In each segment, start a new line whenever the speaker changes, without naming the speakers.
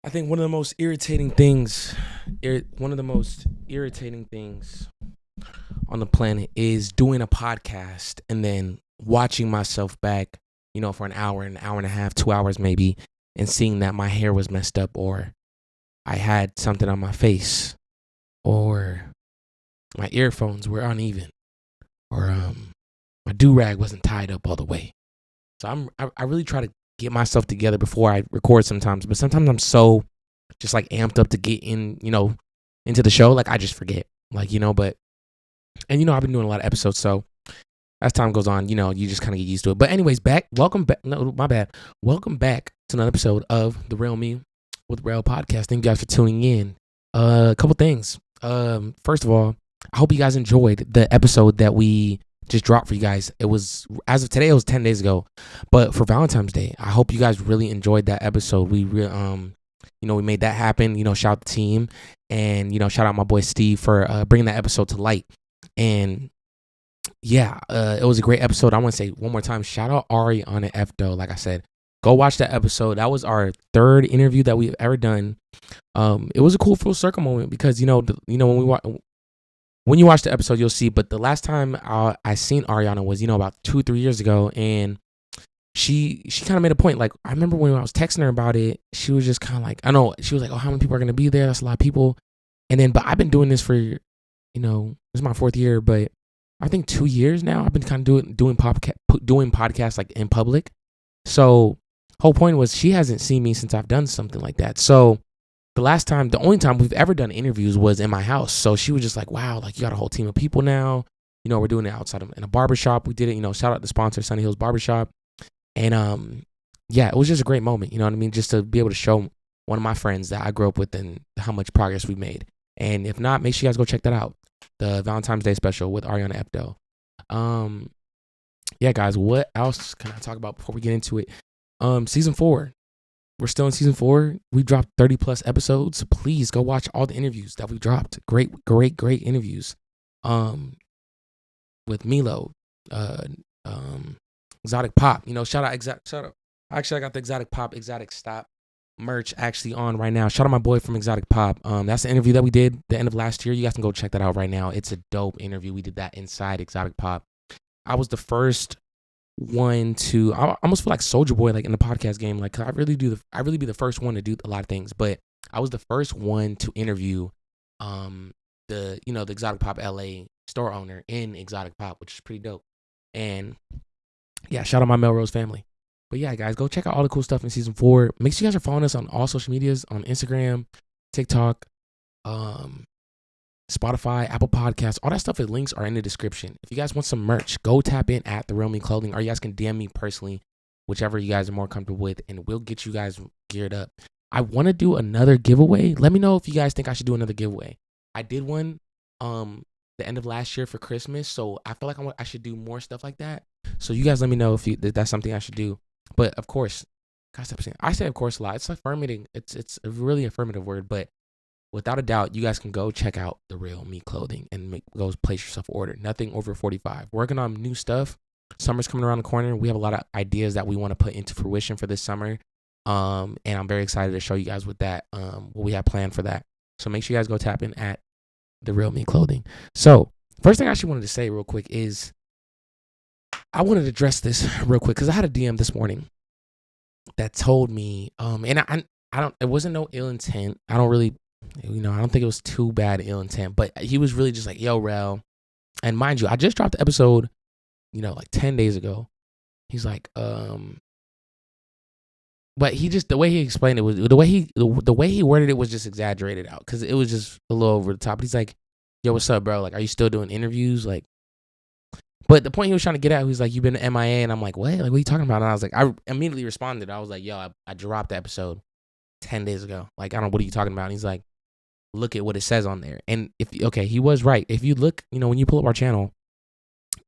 I think one of the most irritating things, one of the most irritating things on the planet is doing a podcast and then watching myself back, for an hour and a half, 2 hours maybe, and seeing that my hair was messed up or I had something on my face or my earphones were uneven or my do rag wasn't tied up all the way. So I really try to get myself together before I record sometimes, but sometimes I'm so just like amped up to get in, into the show, like I just forget, but I've been doing a lot of episodes, so as time goes on, you just kind of get used to it. But anyways, welcome back. No, my bad. Welcome back to another episode of the Real Me with Rail podcast. Thank you guys for tuning in. A couple things. First of all, I hope you guys enjoyed the episode that we just dropped for you guys. It was, as of today, it was 10 days ago, but for Valentine's Day, I hope you guys really enjoyed that episode. We we made that happen. Shout out the team, and shout out my boy Steve for bringing that episode to light. And yeah, it was a great episode. I want to say one more time, shout out Ari on the F though. Like I said, go watch that episode. That was our third interview that we've ever done. It was a cool full circle moment because when you watch the episode, you'll see. But the last time I seen Ariana was about 2-3 years ago, and she kind of made a point. Like, I remember when I was texting her about it, she was just kind of like, I know, she was like, oh, how many people are gonna be there? That's a lot of people. And then, but I've been doing this for, this is my fourth year, but I think 2 years now. I've been kind of doing podcasts like in public. So whole point was she hasn't seen me since I've done something like that. So the only time we've ever done interviews was in my house. So she was just like, wow, like you got a whole team of people now. We're doing it outside in a barbershop. We did it, shout out the sponsor, Sunny Hills Barbershop. And yeah, it was just a great moment, you know what I mean? Just to be able to show one of my friends that I grew up with and how much progress we made. And if not, make sure you guys go check that out. The Valentine's Day special with Ariana Epto. Yeah, guys, what else can I talk about before we get into it? Season 4. We're still in season 4. We dropped 30 plus episodes. So please go watch all the interviews that we dropped. Great interviews. With Milo, Exotic Pop. Shout out. Actually, I got the Exotic Pop, Exotic Stop merch actually on right now. Shout out my boy from Exotic Pop. That's the interview that we did the end of last year. You guys can go check that out right now. It's a dope interview. We did that inside Exotic Pop. I was the first one to. I almost feel like Soldier Boy, like in the podcast game. Like I really be the first one to do a lot of things, but I was the first one to interview, the Exotic Pop LA store owner in Exotic Pop, which is pretty dope. And yeah, shout out my Melrose family. But yeah, guys, go check out all the cool stuff in season 4. Make sure you guys are following us on all social medias, on Instagram, TikTok, Spotify, Apple Podcasts. All that stuff, the links are in the description. If you guys want some merch, go tap in at The Real Me Clothing, or you guys can DM me personally, whichever you guys are more comfortable with, and we'll get you guys geared up. I want to do another giveaway. Let me know if you guys think I should do another giveaway. I did one the end of last year for Christmas, so I feel like I should do more stuff like that. So you guys let me know if that's something I should do. But of course, I say of course a lot. It's affirmative. It's a really affirmative word, but without a doubt, you guys can go check out The Real Me Clothing and go place yourself order. Nothing over 45. Working on new stuff. Summer's coming around the corner. We have a lot of ideas that we want to put into fruition for this summer. And I'm very excited to show you guys with that, what we have planned for that. So make sure you guys go tap in at The Real Me Clothing. So first thing I actually wanted to say real quick is I wanted to address this real quick because I had a DM this morning that told me, and I don't, it wasn't no ill intent. I don't really, I don't think it was too bad ill intent, but he was really just like, yo, Rel. And mind you, I just dropped the episode, like 10 days ago. He's like, but he just, the way he explained it was, the way he worded it was just exaggerated out because it was just a little over the top. But he's like, yo, what's up, bro? Like, are you still doing interviews? Like, but the point he was trying to get at, he was like, you've been to MIA. And I'm like, what? Like, what are you talking about? And I was like, I immediately responded. I was like, yo, I dropped the episode 10 days ago. Like, I don't know, what are you talking about? And he's like, look at what it says on there. And he was right. If you look, when you pull up our channel,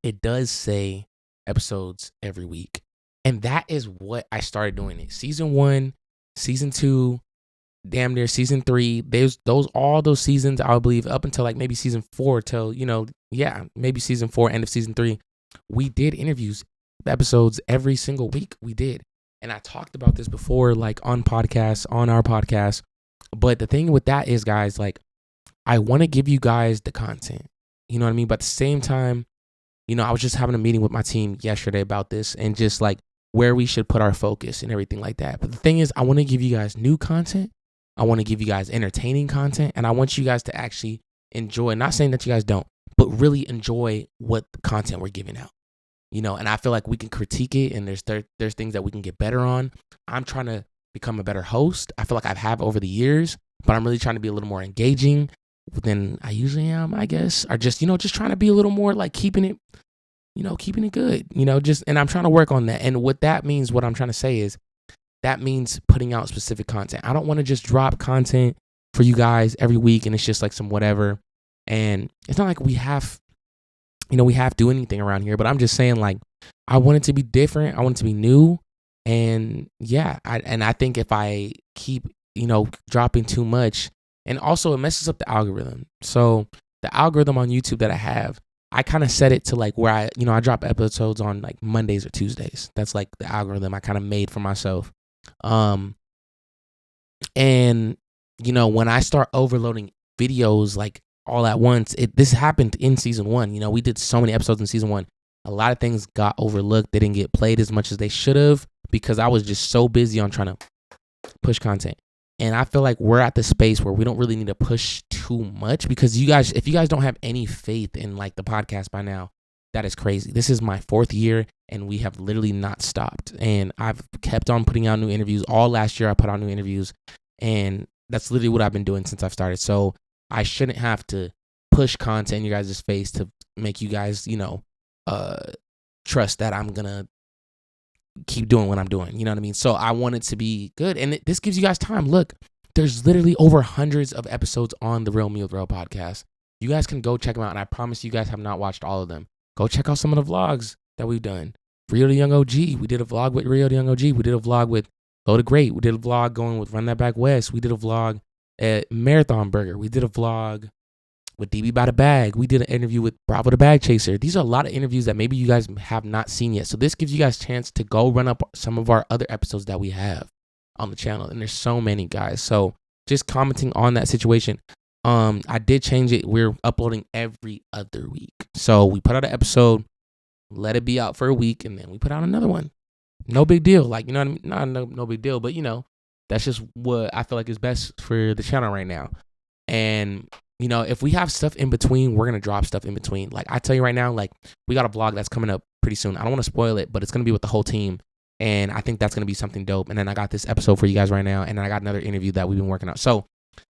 it does say episodes every week. And that is what I started doing it. Season 1, season 2, damn near season 3. There's all those seasons, I believe, up until like maybe season 4 till, maybe season 4, end of season 3. We did interviews, episodes every single week. We did. And I talked about this before, like on podcasts, on our podcast. But the thing with that is, guys, like, I want to give you guys the content. You know what I mean? But at the same time, I was just having a meeting with my team yesterday about this and just like where we should put our focus and everything like that. But the thing is, I want to give you guys new content. I want to give you guys entertaining content. And I want you guys to actually enjoy, not saying that you guys don't, but really enjoy what content we're giving out. And I feel like we can critique it, and there's things that we can get better on. I'm trying to become a better host. I feel like I have over the years, but I'm really trying to be a little more engaging than I usually am, I guess. Or just trying to be a little more like keeping it good, and I'm trying to work on that. And what that means, what I'm trying to say is that means putting out specific content. I don't want to just drop content for you guys every week and it's just like some whatever. And it's not like we have to do anything around here, but I'm just saying, like, I want it to be different. I want it to be new. And yeah, I think if I keep, dropping too much, and also it messes up the algorithm. So the algorithm on YouTube that I have, I kind of set it to like where I drop episodes on like Mondays or Tuesdays. That's like the algorithm I kind of made for myself. And when I start overloading videos like all at once, this happened in season 1. We did so many episodes in season 1. A lot of things got overlooked. They didn't get played as much as they should have because I was just so busy on trying to push content. And I feel like we're at the space where we don't really need to push too much, because if you guys don't have any faith in like the podcast by now, that is crazy. This is my 4th year and we have literally not stopped. And I've kept on putting out new interviews. All last year I put out new interviews, and that's literally what I've been doing since I've started. So I shouldn't have to push content in your guys' face to make you guys, trust that I'm going to keep doing what I'm doing. You know what I mean? So I want it to be good. And this gives you guys time. Look, there's literally over hundreds of episodes on the Real Me with Real podcast. You guys can go check them out. And I promise you guys have not watched all of them. Go check out some of the vlogs that we've done. Rio the Young OG. We did a vlog with Rio the Young OG. We did a vlog with Go to Great. We did a vlog going with Run That Back West. We did a vlog at Marathon Burger. We did a vlog with DB by the Bag. We did an interview with Bravo the Bag Chaser. These are a lot of interviews that maybe you guys have not seen yet. So this gives you guys a chance to go run up some of our other episodes that we have on the channel. And there's so many, guys. So just commenting on that situation. I did change it. We're uploading every other week. So we put out an episode, let it be out for a week, and then we put out another one. No big deal. Like, you know what I mean? No big deal. But, that's just what I feel like is best for the channel right now. And, if we have stuff in between, we're going to drop stuff in between. Like, I tell you right now, like, we got a vlog that's coming up pretty soon. I don't want to spoil it, but it's going to be with the whole team. And I think that's going to be something dope. And then I got this episode for you guys right now. And then I got another interview that we've been working on. So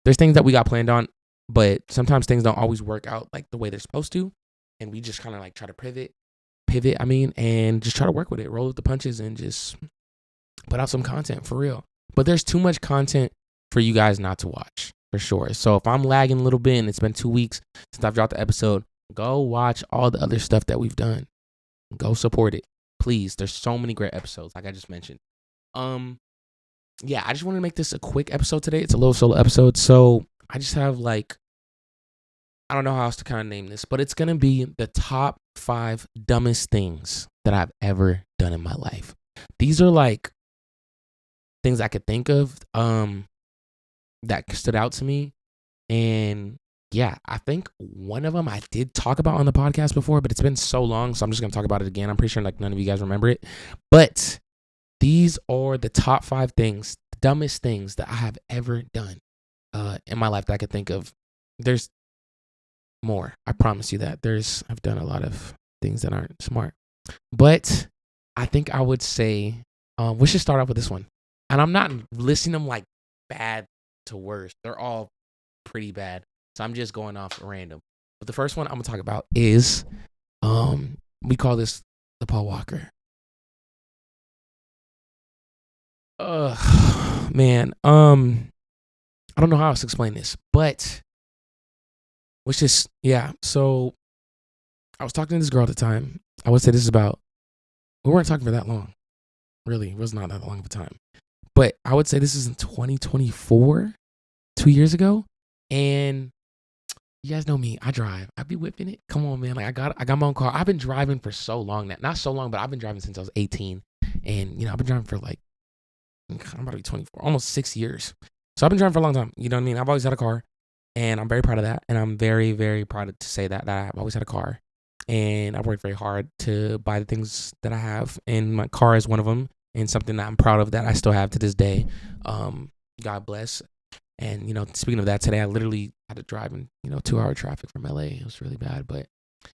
there's things that we got planned on, but sometimes things don't always work out like the way they're supposed to. And we just kind of like try to pivot, and just try to work with it, roll with the punches, and just put out some content for real. But there's too much content for you guys not to watch, for sure. So if I'm lagging a little bit and it's been 2 weeks since I've dropped the episode, go watch all the other stuff that we've done. Go support it, please. There's so many great episodes, like I just mentioned. Yeah, I just wanted to make this a quick episode today. It's a little solo episode. So I just have like, I don't know how else to kind of name this, but it's going to be the top 5 dumbest things that I've ever done in my life. These are like things I could think of that stood out to me. And yeah, I think one of them I did talk about on the podcast before, but it's been so long, so I'm just going to talk about it again. I'm pretty sure like none of you guys remember it. But these are the top 5 things, the dumbest things that I have ever done in my life that I could think of. There's more. I promise you that. I've done a lot of things that aren't smart. But I think I would say we should start off with this one. And I'm not listing them like bad to worse. They're all pretty bad. So I'm just going off random. But the first one I'm going to talk about is we call this the Paul Walker. Man, I don't know how else to explain this, but so I was talking to this girl at the time. I would say this is we weren't talking for that long. Really, it was not that long of a time. But I would say this is in 2024, 2 years ago. And you guys know me, I drive. I be whipping it. Come on, man. Like I got my own car. I've been driving for so long now. Not so long, but I've been driving since I was 18. And, I've been driving for like I'm about to be 24, almost 6 years. So I've been driving for a long time. You know what I mean? I've always had a car, and I'm very proud of that. And I'm very, very proud to say that I've always had a car, and I've worked very hard to buy the things that I have, and my car is one of them, and something that I'm proud of that I still have to this day. God bless. And speaking of that, today I literally had to drive in 2-hour traffic from LA. It was really bad, but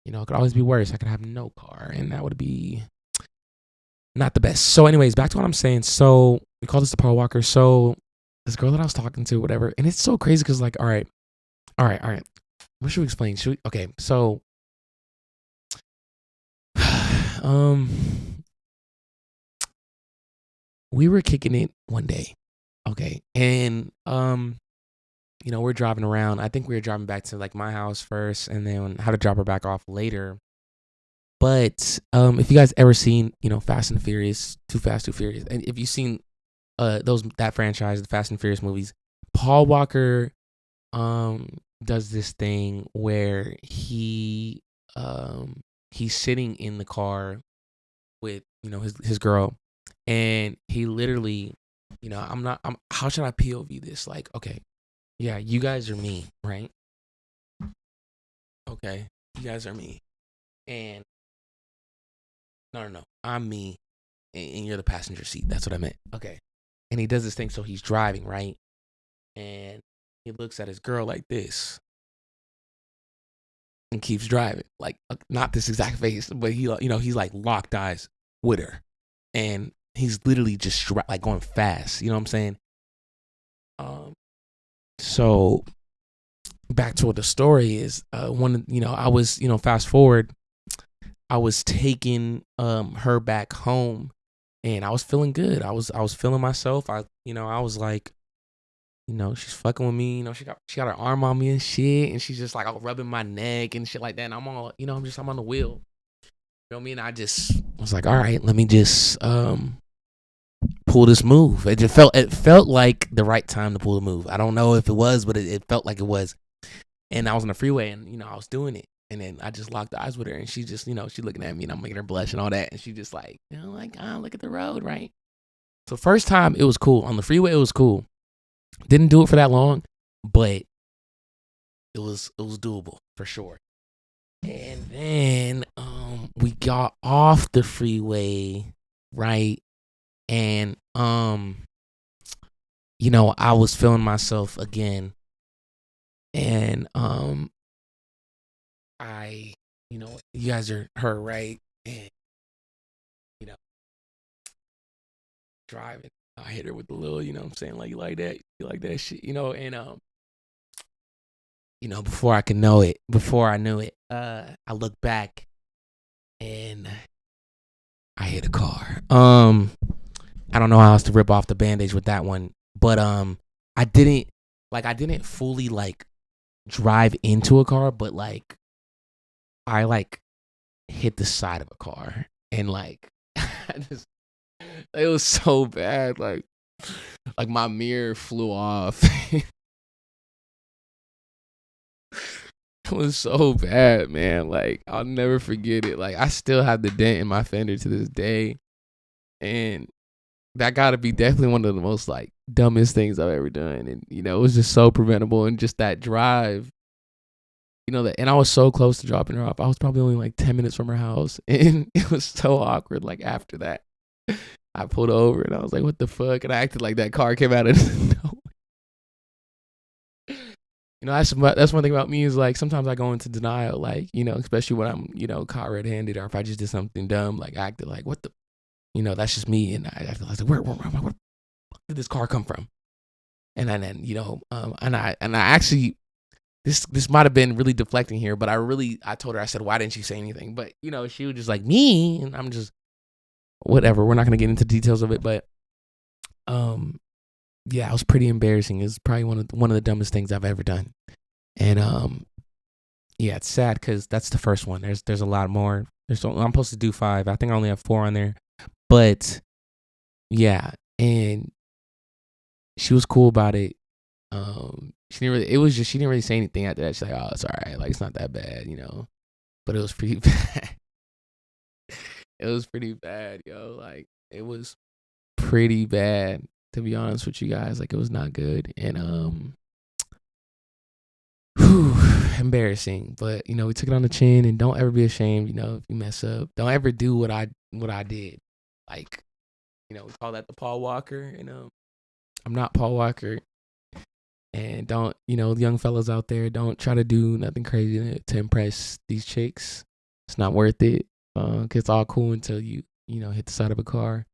it could always be worse. I could have no car, and that would be not the best. So anyways, back to what I'm saying. So we call this the Paul Walker. So this girl that I was talking to, whatever, and it's so crazy because all right. What should we explain? Okay, so we were kicking it one day. Okay. And we're driving around. I think we were driving back to like my house first and then how to drop her back off later. But if you guys ever seen, Fast and Furious, Too Fast, Too Furious, and if you've seen that franchise, the Fast and Furious movies, Paul Walker does this thing where he's sitting in the car with his girl, and he literally, how should I POV this? Like, okay, yeah, you guys are me, right? Okay, you guys are me, and no, I'm me, and you're the passenger seat. That's what I meant. Okay, and he does this thing, so he's driving, right? And he looks at his girl like this and keeps driving, like not this exact face, but he's like locked eyes with her, and he's literally just like going fast. You know what I'm saying? So back to what the story is. I was fast forward. I was taking her back home, and I was feeling good. I was feeling myself. I was like, she's fucking with me. She got her arm on me and shit, and she's just like rubbing my neck and shit like that. And I'm all, I'm on the wheel. You know what I mean? I just was like, all right, let me just pull this move. It felt like the right time to pull the move. I don't know if it was, but it felt like it was. And I was on the freeway, and I was doing it, and then I just locked eyes with her, and she just, she looking at me, and I'm making her blush and all that, and she just like, look at the road, right? So first time it was cool on the freeway. It was cool. Didn't do it for that long, but it was doable for sure. And then we got off the freeway, right? And I was feeling myself again. And I you guys are her, right? And driving. I hit her with the little, what I'm saying, like you like that shit, and before I knew it, I looked back and I hit a car. I don't know how else to rip off the bandage with that one, but I didn't fully like drive into a car, but like I like hit the side of a car, and like it was so bad, like my mirror flew off. It was so bad, man. Like, I'll never forget it. Like, I still have the dent in my fender to this day. And that gotta be definitely one of the most like dumbest things I've ever done. And it was just so preventable. And just that drive, and I was so close to dropping her off. I was probably only like 10 minutes from her house. And it was so awkward. Like, after that, I pulled over and I was like, what the fuck? And I acted like that car came out of nowhere. That's one thing about me is like sometimes I go into denial, like, especially when I'm, caught red-handed, or if I just did something dumb, like I acted like, what the, that's just me. And I was like, where did this car come from? And then, and I actually, this might have been really deflecting here, but I told her, I said, why didn't you say anything? But, she was just like, me, and I'm just, whatever. We're not going to get into details of it, but, yeah, it was pretty embarrassing. It was probably one of the dumbest things I've ever done. And yeah, it's sad because that's the first one. There's a lot more. I'm supposed to do 5. I think I only have 4 on there. But yeah, and she was cool about it. She didn't really say anything after that. She's like, oh, it's all right. Like, it's not that bad, But it was pretty bad. It was pretty bad, yo. Like, it was pretty bad, to be honest with you guys. Like, it was not good. And embarrassing. But, you know, we took it on the chin, and don't ever be ashamed, you know, if you mess up. Don't ever do what I did. Like, you know, we call that the Paul Walker, you know. I'm not Paul Walker. And don't, you know, young fellas out there, don't try to do nothing crazy to impress these chicks. It's not worth it. 'Cause it's all cool until you know, hit the side of a car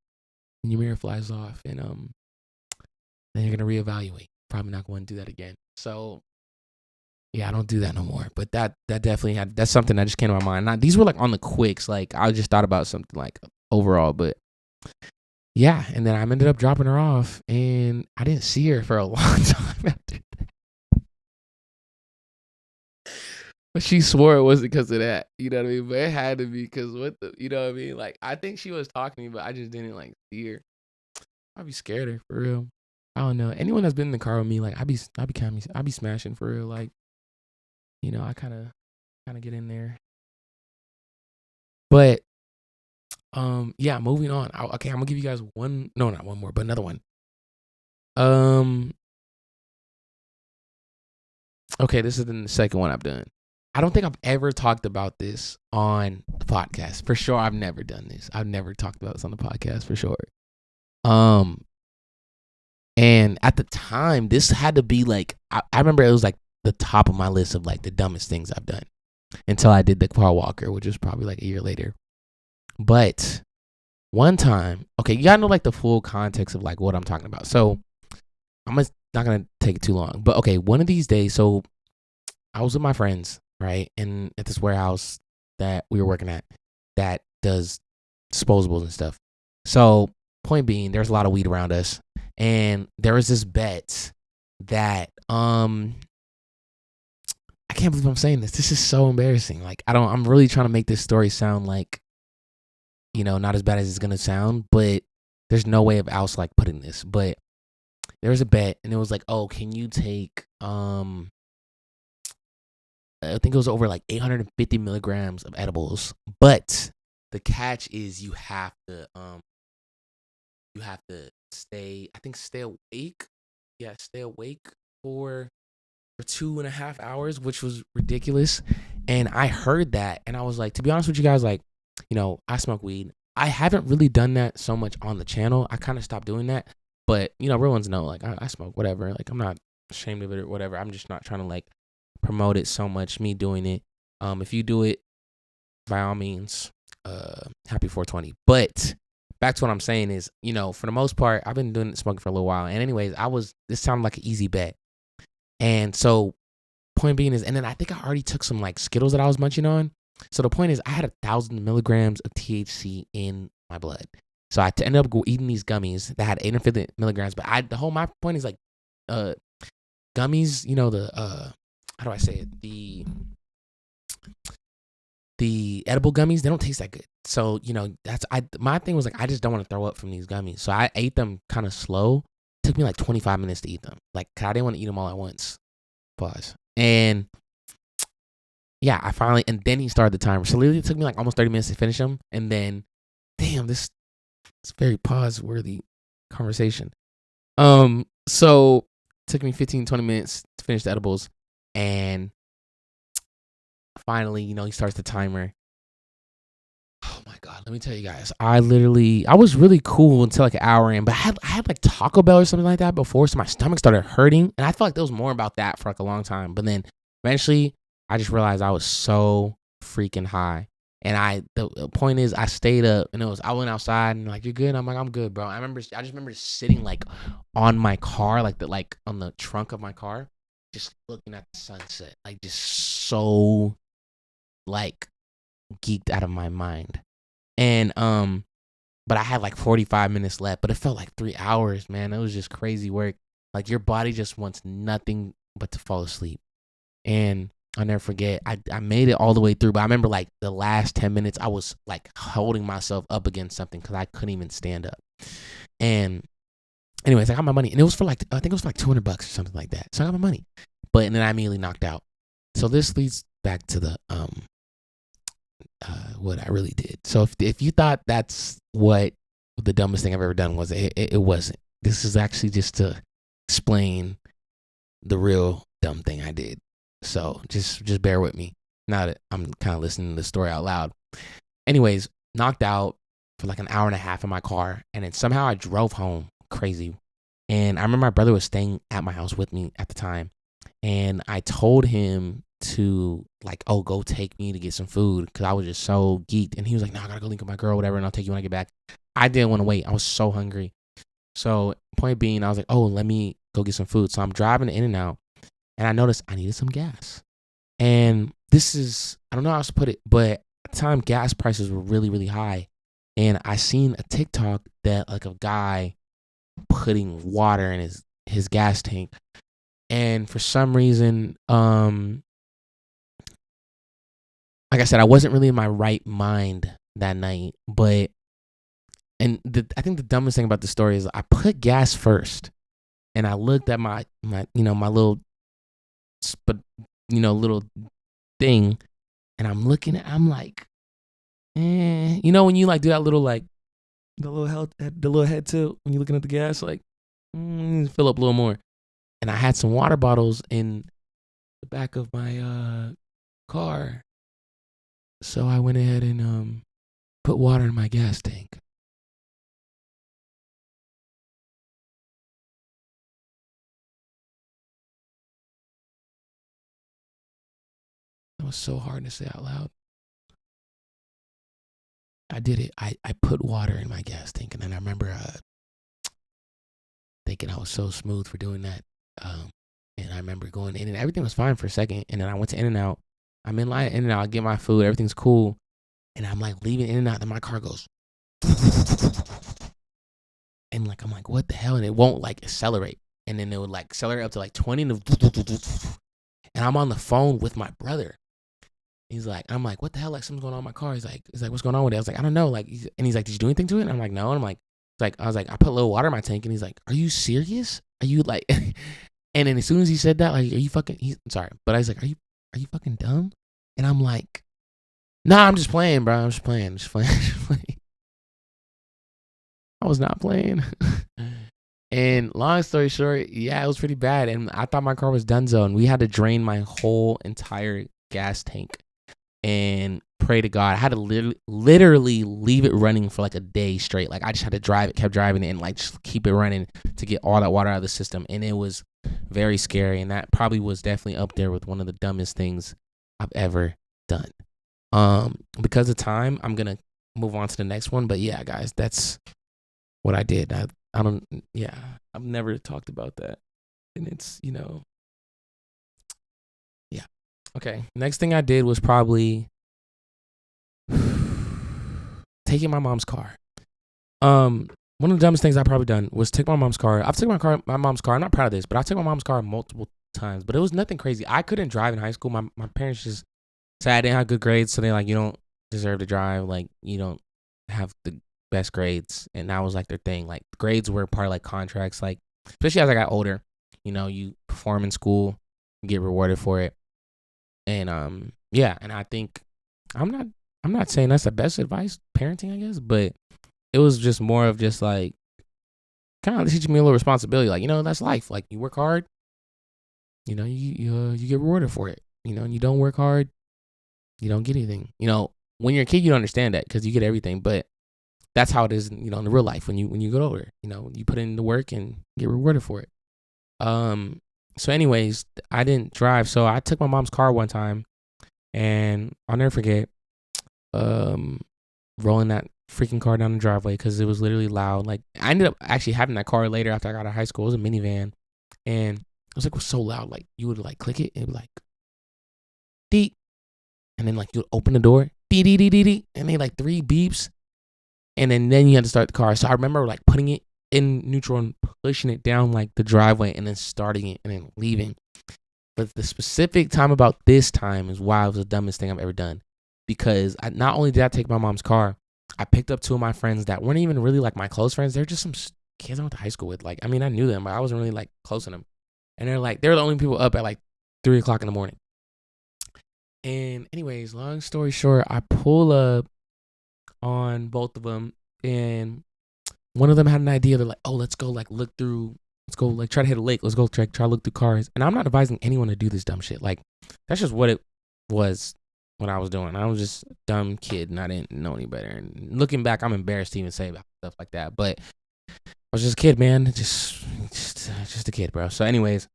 and your mirror flies off, and then you're gonna reevaluate. Probably not going to do that again. So yeah, I don't do that no more. But that definitely that's something that just came to my mind. Now, these were like on the quicks. Like, I just thought about something like overall, but yeah. And then I ended up dropping her off, and I didn't see her for a long time after that. But she swore it wasn't because of that. You know what I mean? But it had to be because you know what I mean? Like, I think she was talking to me, but I just didn't like see her. I'd be scared of her for real. I don't know. Anyone that's been in the car with me, like, I be smashing for real. Like, you know, I kind of get in there. But yeah, moving on. Okay, I'm gonna give you guys not one more, but another one. Okay, this is the second one I've done. I don't think I've ever talked about this on the podcast. For sure, I've never done this. I've never talked about this on the podcast for sure. And at the time, this had to be like, I remember it was like the top of my list of like the dumbest things I've done until I did the Paul Walker, which was probably like a year later. But one time, okay, you gotta know like the full context of like what I'm talking about. So I'm not gonna take it too long, but okay, one of these days, so I was with my friends, right, and at this warehouse that we were working at that does disposables and stuff. So point being, there's a lot of weed around us, and there was this bet that I can't believe I'm saying this. This is so embarrassing. Like, I'm really trying to make this story sound like, you know, not as bad as it's gonna sound, but there's no way of else like putting this. But there was a bet, and it was like, oh, can you take I think it was over like 850 milligrams of edibles, but the catch is you have to stay awake. Yeah, stay awake for 2.5 hours, which was ridiculous. And I heard that, and I was like, to be honest with you guys, like, you know, I smoke weed. I haven't really done that so much on the channel. I kind of stopped doing that. But, you know, real ones know, like, I smoke, whatever. Like, I'm not ashamed of it or whatever. I'm just not trying to, like, promote it so much, me doing it. If you do it, by all means, happy 420. But back to what I'm saying is, you know, for the most part, I've been doing smoking for a little while. And anyways, this sounded like an easy bet. And so, point being is, and then I think I already took some, like, Skittles that I was munching on. So the point is, I had 1,000 milligrams of THC in my blood. So I ended up eating these gummies that had 850 milligrams. But my point is like, gummies, you know, how do I say it? The edible gummies, they don't taste that good. So, you know, my thing was like, I just don't want to throw up from these gummies. So I ate them kind of slow. It took me like 25 minutes to eat them. Like, I didn't want to eat them all at once. Pause. And yeah, and then he started the timer. So literally it took me like almost 30 minutes to finish them. And then, damn, it's very pause-worthy conversation. So it took me 15, 20 minutes to finish the edibles. And finally, you know, he starts the timer. Oh my God, let me tell you guys. I was really cool until like an hour in, but I had like Taco Bell or something like that before, so my stomach started hurting. And I felt like there was more about that for like a long time. But then eventually I just realized I was so freaking high. And the point is, I stayed up, and I went outside, and like, you're good? I'm like, I'm good, bro. I just remember sitting like on my car, like on the trunk of my car, just looking at the sunset, like just so like geeked out of my mind. And but I had like 45 minutes left, but it felt like 3 hours, man. It was just crazy work. Like, your body just wants nothing but to fall asleep. And I'll never forget, I made it all the way through, but I remember like the last 10 minutes, I was like holding myself up against something because I couldn't even stand up. And anyways, I got my money, and it was for like, I think it was for like $200 or something like that. So I got my money, and then I immediately knocked out. So this leads back to the what I really did. So if you thought that's what the dumbest thing I've ever done was, it wasn't. this is actually just to explain the real dumb thing I did. So just bear with me. Now that I'm kind of listening to the story out loud. Anyways, knocked out for like an hour and a half in my car, and then somehow I drove home crazy. And I remember my brother was staying at my house with me at the time, and I told him to like, oh, go take me to get some food because I was just so geeked. And he was like, no, I gotta go link with my girl, whatever, and I'll take you when I get back. I didn't want to wait. I was so hungry. So point being, I was like, oh, let me go get some food. So I'm driving in and out, and I noticed I needed some gas. And this is, I don't know how else to put it, but at the time gas prices were really, really high. And I seen a TikTok that like a guy putting water in his gas tank. And for some reason, like I said, I wasn't really in my right mind that night. But I think the dumbest thing about the story is I put gas first, and I looked at my my little little thing, and I'm like, when you like do that little like the little head tilt when you're looking at the gas, like fill up a little more. And I had some water bottles in the back of my car, so I went ahead and put water in my gas tank. That was so hard to say out loud. I did it. I put water in my gas tank, and then I remember thinking I was so smooth for doing that. And I remember going in, and everything was fine for a second. And then I went to In-N-Out. I'm in line at In-N-Out. I get my food. Everything's cool. And I'm like leaving In-N-Out, and my car goes. And like, I'm like, what the hell? And it won't like accelerate. And then it would like accelerate up to like 20. And I'm on the phone with my brother. He's like, I'm like, what the hell? Like, something's going on in my car. He's like, what's going on with it? I was like, I don't know. Like, and he's like, did you do anything to it? And I'm like, no. And I'm like, I was like, I put a little water in my tank. And he's like, are you serious? Are you like, and then as soon as he said that, like, are you fucking, I'm sorry. But I was like, are you fucking dumb? And I'm like, nah, I'm just playing, bro. I'm just playing. I was not playing. And long story short, yeah, it was pretty bad. And I thought my car was donezo. And we had to drain my whole entire gas tank and pray to God. I had to literally leave it running for like a day straight. Like I just had to kept driving it and like just keep it running to get all that water out of the system. And it was very scary. And that probably was definitely up there with one of the dumbest things I've ever done. Because of time, I'm going to move on to the next one. But yeah, guys, that's what I did. I've never talked about that. And it's, yeah. Okay. Next thing I did was probably taking my mom's car. One of the dumbest things I've probably done was take my mom's car. I've taken my mom's car. I'm not proud of this, but I took my mom's car multiple times. But it was nothing crazy. I couldn't drive in high school. My parents just said I didn't have good grades, so they're like, you don't deserve to drive. Like, you don't have the best grades, and that was like their thing. Like, grades were part of like contracts. Like, especially as I got older, you perform in school, you get rewarded for it, and yeah. And I think I'm not saying that's the best advice, parenting, I guess, but it was just more of just like kind of teaching me a little responsibility. Like, that's life. Like, you work hard, you get rewarded for it. And you don't work hard, you don't get anything. When you're a kid, you don't understand that because you get everything. But that's how it is, in the real life. When you get older, you put in the work and get rewarded for it. So anyways, I didn't drive, so I took my mom's car one time, and I'll never forget rolling that freaking car down the driveway because it was literally loud. Like, I ended up actually having that car later after I got out of high school. It was a minivan, and it was so loud. Like, you would like click it, and it would like deep, and then like you would open the door, dee dee dee dee dee, and then like 3 beeps, and then you had to start the car. So I remember like putting it in neutral and pushing it down like the driveway, and then starting it and then leaving. But the specific time about this time is why it was the dumbest thing I've ever done. Because not only did I take my mom's car, I picked up 2 of my friends that weren't even really like my close friends. They're just some kids I went to high school with. Like, I mean, I knew them, but I wasn't really like close to them. And they're the only people up at like 3 o'clock in the morning. And anyways, long story short, I pull up on both of them, and one of them had an idea. They're like, oh, let's go like look through. Let's go like try to hit a lake. Let's go try to look through cars. And I'm not advising anyone to do this dumb shit. Like that's just what it was what I was doing. I was just a dumb kid and I didn't know any better. And looking back, I'm embarrassed to even say about stuff like that. But I was just a kid, man. Just a kid, bro. So, anyways,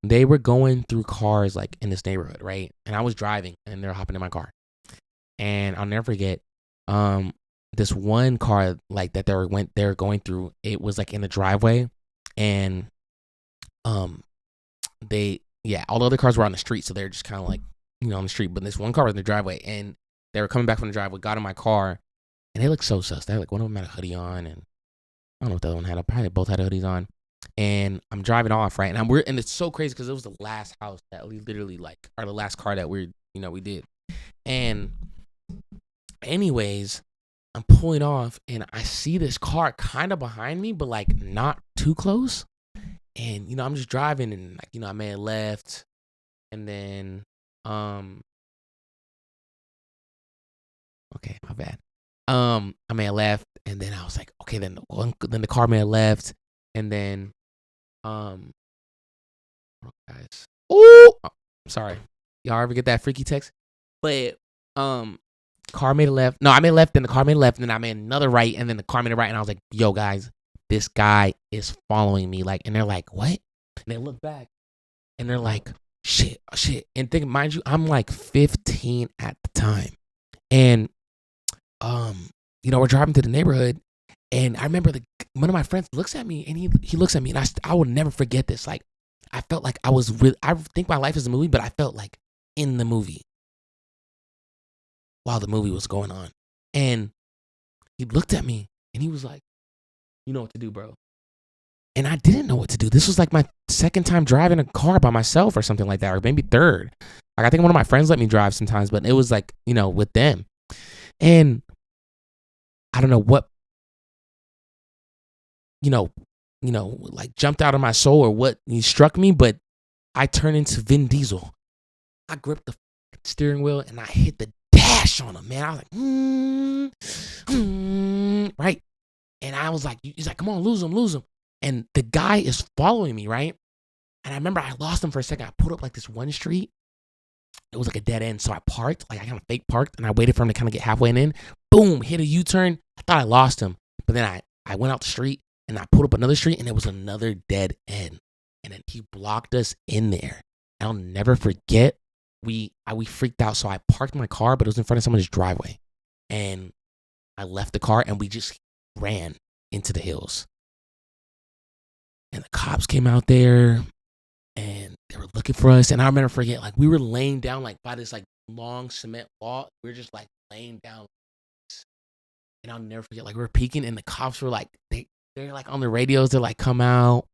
they were going through cars like in this neighborhood, right? And I was driving, and they're hopping in my car. And I'll never forget, this one car like that they were going through. It was like in the driveway, and all the other cars were on the street, so they're just kind of like on the street. But this one car was in the driveway, and they were coming back from the driveway, got in my car, and they looked so sus. They like one of them had a hoodie on, and I don't know what the other one had. I probably both had hoodies on, and I'm driving off, right? And it's so crazy because it was the last house that we literally or the last car that we did. And anyways, I'm pulling off, and I see this car kind of behind me, but like not too close. And I'm just driving, and like I may have left, and then okay, my bad. I may have left, and then I was like, okay, then the car may have left, and then guys, oh, sorry, y'all ever get that freaky text? But car made a left. No, I made a left, then the car made a left, and then I made another right, and then the car made a right, and I was like, yo, guys, this guy is following me, like, and they're like, what? And they look back, and they're like, shit, and mind you, I'm like 15 at the time, and we're driving to the neighborhood, and I remember one of my friends looks at me, and he looks at me, and I will never forget this. Like, I felt like I think my life is a movie, but I felt like in the movie while the movie was going on. And he looked at me, and he was like, you know what to do, bro. And I didn't know what to do. This was like my second time driving a car by myself or something like that, or maybe third. Like, I think one of my friends let me drive sometimes, but it was like, with them. And I don't know what, like jumped out of my soul or what he struck me, but I turned into Vin Diesel. I gripped the steering wheel and I hit the dash on him, man. I was like, right? And I was like, he's like, come on, lose him. And the guy is following me, right? And I remember I lost him for a second. I pulled up like this one street. It was like a dead end. So I parked, like I kind of fake parked, and I waited for him to kind of get halfway in. Boom, hit a U-turn. I thought I lost him. But then I went out the street and I pulled up another street, and it was another dead end. And then he blocked us in there. I'll never forget. We freaked out. So I parked my car, but it was in front of someone's driveway. And I left the car, and we just ran into the hills. And the cops came out there, and they were looking for us. And I remember forget, like we were laying down like by this like long cement wall. We were just like laying down. And I'll never forget, like we were peeking, and the cops were like, they're like on the radios. They're like, come out.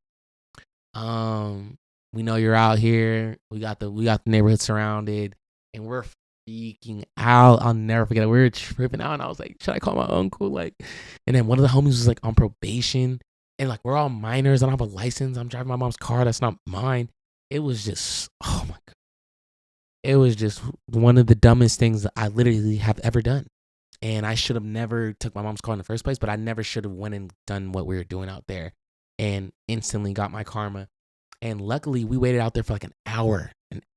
We know you're out here. We got the neighborhood surrounded, and we're freaking out. I'll never forget it. We were tripping out, and I was like, should I call my uncle? Like, and then one of the homies was like on probation, and like we're all minors. I don't have a license. I'm driving my mom's car. That's not mine. It was just, oh my God. It was just one of the dumbest things that I literally have ever done. And I should have never took my mom's car in the first place, but I never should have went and done what we were doing out there, and instantly got my karma. And luckily we waited out there for like an hour,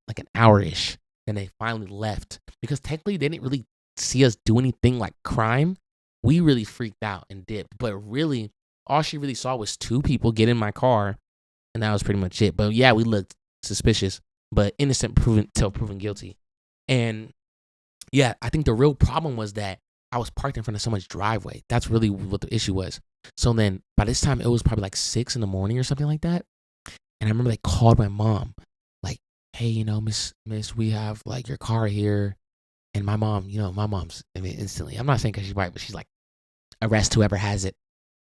like an hour-ish. And they finally left because technically they didn't really see us do anything like crime. We really freaked out and dipped, but really all she really saw was two people get in my car, and that was pretty much it. But yeah, we looked suspicious, but innocent till proven guilty. And yeah, I think the real problem was that I was parked in front of someone's driveway. That's really what the issue was. So then by this time it was probably like 6 a.m. or something like that. And I remember they called my mom, like, hey, miss, we have like your car here. And my mom, instantly, I'm not saying because she's white, but she's like, arrest whoever has it.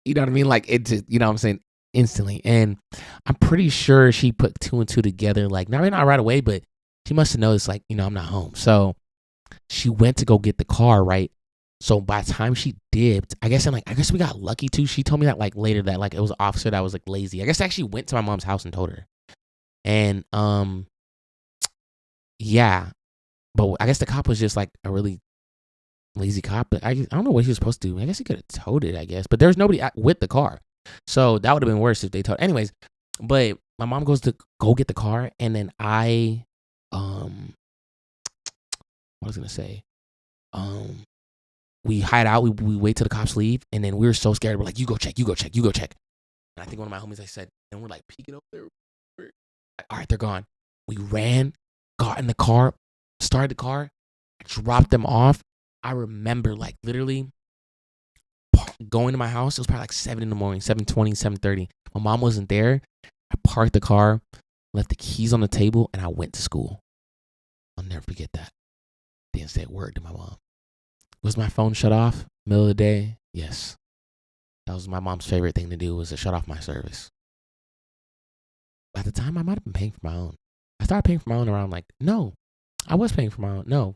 You know what I mean? Like, it just, what I'm saying, instantly. And I'm pretty sure she put 2 and 2 together, like, not right away, but she must have noticed, like, I'm not home. So she went to go get the car, right? So by the time she dipped, I guess we got lucky too. She told me that like later that like it was an officer that was like lazy. I guess I actually went to my mom's house and told her. And yeah. But I guess the cop was just like a really lazy cop. But I don't know what he was supposed to do. I guess he could have towed it, I guess. But there was nobody with the car. So that would have been worse if they towed. Anyways, but my mom goes to go get the car. And then what was I going to say? We hide out. We wait till the cops leave. And then we were so scared. We're like, you go check. And I think one of my homies, I said, and we're like peeking over there. Like, all right, they're gone. We ran, got in the car, started the car, dropped them off. I remember like literally going to my house. It was probably like 7 in the morning, 7:20, 7:30. My mom wasn't there. I parked the car, left the keys on the table, and I went to school. I'll never forget that. Didn't say a word to my mom. Was my phone shut off middle of the day? Yes. That was my mom's favorite thing to do, was to shut off my service. At the time, I might have been paying for my own. I started paying for my own around no, I was paying for my own. No,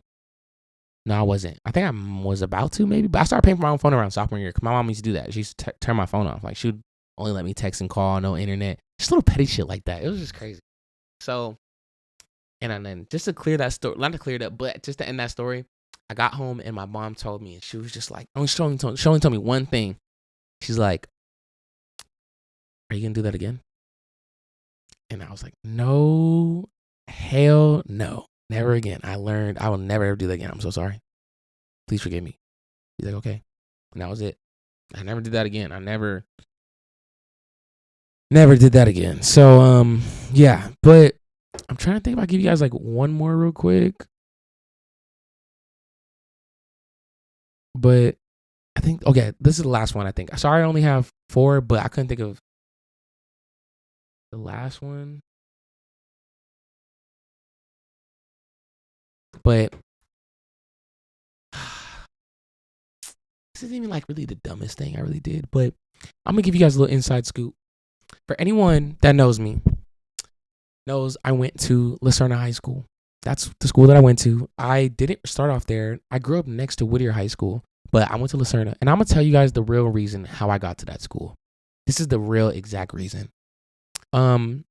I wasn't. I think I was about to maybe, but I started paying for my own phone around sophomore year. Cause my mom used to do that. She used to turn my phone off. Like she would only let me text and call, no internet. Just little petty shit like that. It was just crazy. So, and then just to clear that story, not to clear it up, but just to end that story, I got home and my mom told me, and she was just like, she only told me one thing. She's like, "Are you gonna do that again?" And I was like, "No, hell no, never again. I learned I will never ever do that again. I'm so sorry. Please forgive me." He's like, "Okay." And that was it. I never did that again. I never did that again. So, yeah. But I'm trying to think if I give you guys like one more real quick. But I think, okay, this is the last one, I think. Sorry, I only have 4, but I couldn't think of the last one. But this isn't even like really the dumbest thing I really did. But I'm going to give you guys a little inside scoop. For anyone that knows me, knows I went to Lucerna High School. That's the school that I went to. I didn't start off there. I grew up next to Whittier High School, but I went to Lucerna. And I'm going to tell you guys the real reason how I got to that school. This is the real exact reason. I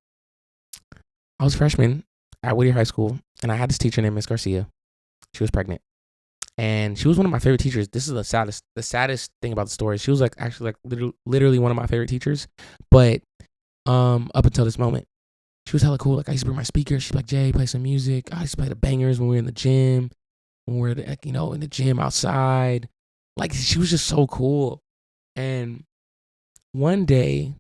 was a freshman at Whittier High School, and I had this teacher named Miss Garcia. She was pregnant, and she was one of my favorite teachers. This is the saddest thing about the story. She was like actually like literally one of my favorite teachers. But up until this moment, she was hella cool. Like I used to bring my speaker. She'd be like, "Jay, play some music." I used to play the bangers when we were in the gym, when we were like, in the gym outside. Like she was just so cool. And one day,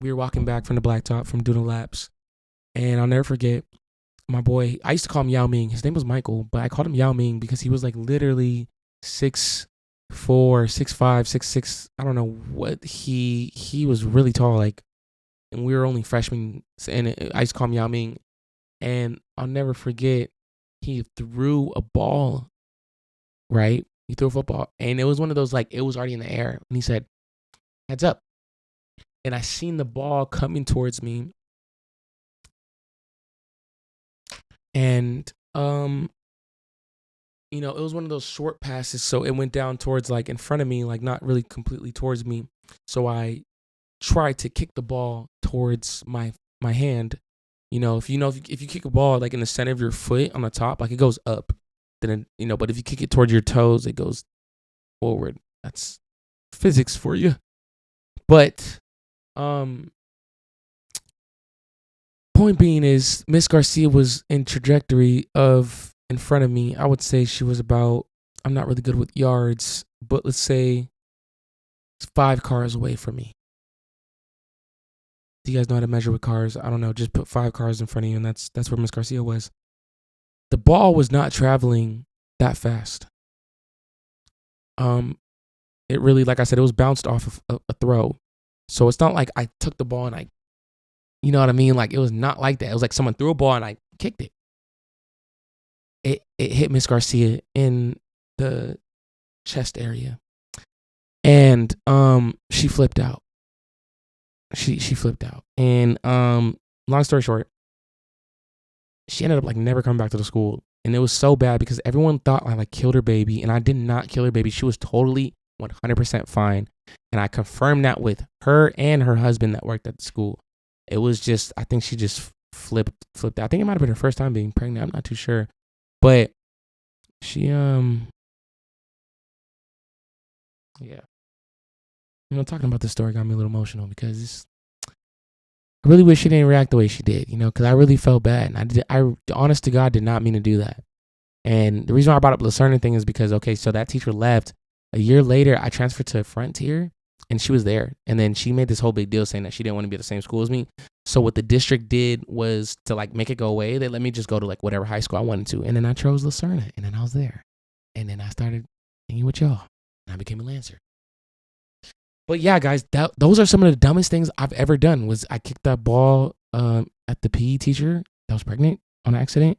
we were walking back from the blacktop from doing laps, and I'll never forget my boy. I used to call him Yao Ming. His name was Michael, but I called him Yao Ming because he was like literally 6'4", 6'5", 6'6". I don't know what he was really tall. Like, and we were only freshmen, and I used to call him Yao Ming. And I'll never forget, he threw a ball. Right, he threw a football, and it was one of those like it was already in the air. And he said, "Heads up." And I seen the ball coming towards me. And, it was one of those short passes. So it went down towards like in front of me, like not really completely towards me. So I tried to kick the ball towards my hand. If you kick a ball like in the center of your foot on the top, like it goes up. Then, but if you kick it towards your toes, it goes forward. That's physics for you. But, point being is Miss Garcia was in trajectory of in front of me. I would say she was about, I'm not really good with yards, but let's say it's 5 cars away from me. Do you guys know how to measure with cars? I don't know. Just put 5 cars in front of you, and that's where Miss Garcia was. The ball was not traveling that fast. It really, like I said, it was bounced off of a throw. So it's not like I took the ball and I, you know what I mean? Like it was not like that. It was like someone threw a ball and I kicked it. It hit Miss Garcia in the chest area. And she flipped out. She flipped out. And long story short, she ended up like never coming back to the school. And it was so bad because everyone thought I like killed her baby, and I did not kill her baby. She was totally 100% fine. And I confirmed that with her and her husband that worked at the school. It was just, I think she just flipped out. I think it might have been her first time being pregnant. I'm not too sure. But She yeah. Talking about this story got me a little emotional because I really wish she didn't react the way she did, because I really felt bad. And I honest to God, did not mean to do that. And the reason why I brought up the Lucerna thing is because, okay, so that teacher left. A year later, I transferred to Frontier and she was there. And then she made this whole big deal saying that she didn't want to be at the same school as me. So what the district did was to like make it go away. They let me just go to like whatever high school I wanted to. And then I chose Lucerna and then I was there. And then I started hanging with y'all and I became a Lancer. But yeah, guys, those are some of the dumbest things I've ever done. Was I kicked that ball at the PE teacher that was pregnant on accident.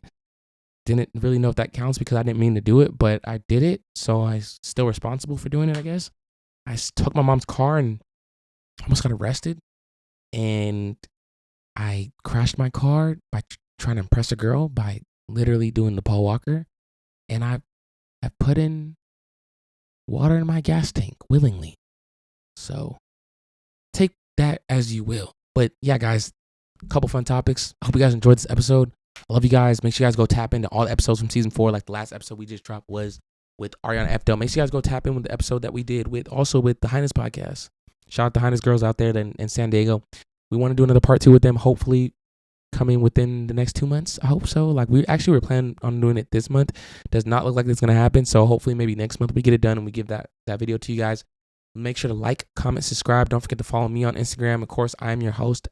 Didn't really know if that counts because I didn't mean to do it, but I did it. So I'm still responsible for doing it, I guess. I took my mom's car and almost got arrested. And I crashed my car by trying to impress a girl by literally doing the Paul Walker. And I put in water in my gas tank willingly. So take that as you will. But yeah, guys, a couple fun topics. I hope you guys enjoyed this episode. I love you guys. Make sure you guys go tap into all the episodes from season 4. Like the last episode we just dropped was with Ariana Efdo. Make sure you guys go tap in with the episode that we did with the Highness podcast. Shout out to Highness girls out there in San Diego. We want to do another part 2 with them. Hopefully coming within the next 2 months. I hope so. Like we were planning on doing it this month. Does not look like it's going to happen. So hopefully maybe next month we get it done and we give that video to you guys. Make sure to like, comment, subscribe. Don't forget to follow me on Instagram. Of course, I'm your host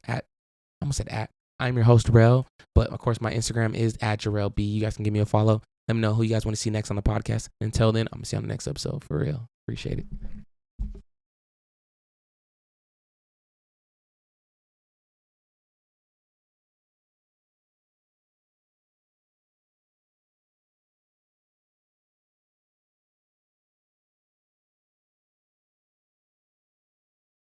I'm your host, Rel. But of course, my Instagram is @JarrellB. You guys can give me a follow. Let me know who you guys want to see next on the podcast. Until then, I'm going to see you on the next episode. For real. Appreciate it.